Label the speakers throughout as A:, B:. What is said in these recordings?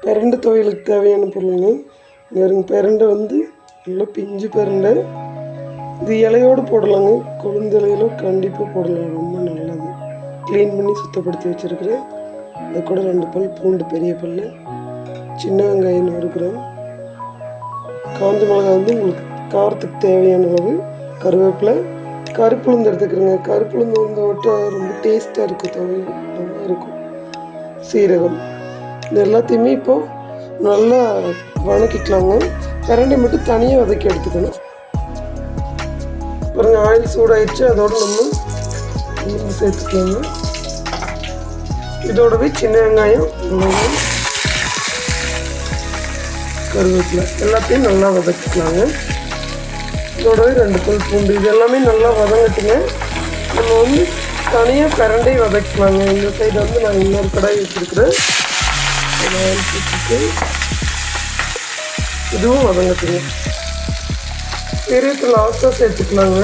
A: பிரண்டை துவையலுக்கு தேவையான பொருளுங்க. இங்கே பிரண்டை வந்து நல்லா பிஞ்சு பிரண்டை. இது இலையோடு போடலாங்க. கொழுந்து இலையில கண்டிப்பாக போடலாம், ரொம்ப நல்லது. க்ளீன் பண்ணி சுத்தப்படுத்தி வச்சுருக்கிறேன். அது கூட 2 பல் பூண்டு, பெரிய பல், சின்ன வெங்காயம் 100 கிராம், காஞ்ச மிளகாய் வந்து உங்களுக்கு காரத்துக்கு தேவையான அளவு, கருவேப்பிலை, கருப்புளுந்து எடுத்துக்கிறேங்க. கருப்புளுந்து வந்து விட்டால் ரொம்ப டேஸ்ட்டாக இருக்கும், துவையல் நல்லா இருக்கும். சீரகம், இது எல்லாத்தையுமே இப்போது நல்லா வதக்கிக்கலாங்க. பிரண்டை மட்டும் தனியாக வதக்கி எடுத்துக்கணும். பாருங்க, ஆயில் சூடாயிடுச்சு. அதோடு நம்ம சேர்த்துக்கலாங்க. இதோடவே சின்ன வெங்காயம், கருவேப்பிலை எல்லாத்தையும் நல்லா வதக்கிக்கலாங்க. இதோடவே 2 பல் பூண்டு, இது எல்லாமே நல்லா வதங்கட்டுங்க. நம்ம வந்து தனியாக பிரண்டை வதக்கிக்கலாங்க. இந்த சைடு வந்து நான் இன்னொரு கடாய் வச்சுருக்கிறேன். இதுவும் வதங்கட்டுங்க. பெரியத்து லாஸ்ட்டாக சேர்த்துக்கலாங்க.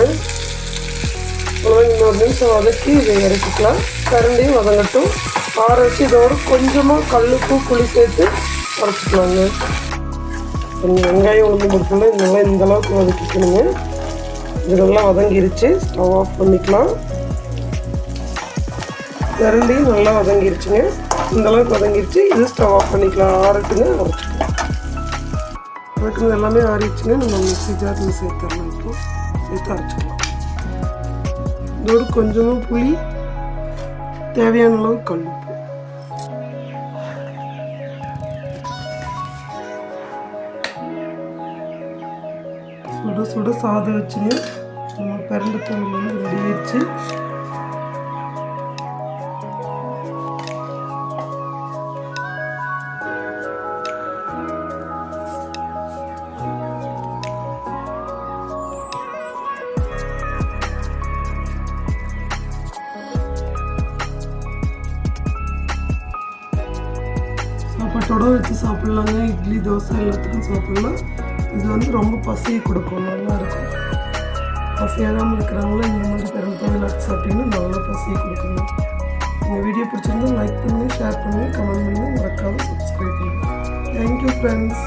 A: இன்னொரு நிமிஷம் வதக்கி இதை இறக்கிக்கலாம். பிரண்டையும் வதங்கட்டும். ஆற வச்சு இதோட கொஞ்சமாக கல்லுப்பு, புளி சேர்த்து அரைச்சிக்கலாங்க. வெங்காயம் உளுந்து பருப்புல இதெல்லாம் இந்தளவுக்கு வதக்கிக்கணுங்க. இதெல்லாம் வதங்கிருச்சு. ஸ்டவ் ஆஃப் பண்ணிக்கலாம். பிரண்டையும் நல்லா வதங்கிருச்சுங்க. இந்தளவுக்கு வதங்கிருச்சு. இது ஸ்டவ் ஆஃப் பண்ணிக்கலாம். ஆறட்டுங்க, அரைச்சிக்கலாம். அதுக்கு எல்லாமே ஆறிடுச்சுங்க. நம்ம மிக்ஸி ஜாரில் சேர்த்துடலாம். இப்போ சேர்த்து அரைச்சிக்கலாம். இதோடு கொஞ்சமாக புளி, தேவையான அளவு கல்லுப்பு. சுட சுட சாதம் வச்சுங்க. நம்ம பிரண்டை துவையல் வந்து ரெடி ஆயிடுச்சு. சாப்பாட்டோட வச்சு சாப்பிட்லாங்க. இட்லி, தோசை எல்லாத்துக்கும் சாப்பிட்லாம். இது வந்து ரொம்ப பசியை கொடுக்கும், நல்லா இருக்கும். பசியாகாமல் இருக்கிறவங்களும் இந்த மாதிரி பிரண்டை துவையல் வச்சு சாப்பிட்டிங்கன்னா நல்லா பசியை கொடுக்குங்க. இந்த வீடியோ பிடிச்சிருந்தா லைக் பண்ணுங்கள், ஷேர் பண்ணுங்கள், கமெண்ட் பண்ணுங்கள், மறக்காமல் சப்ஸ்கிரைப் பண்ணுங்கள். Thank you friends.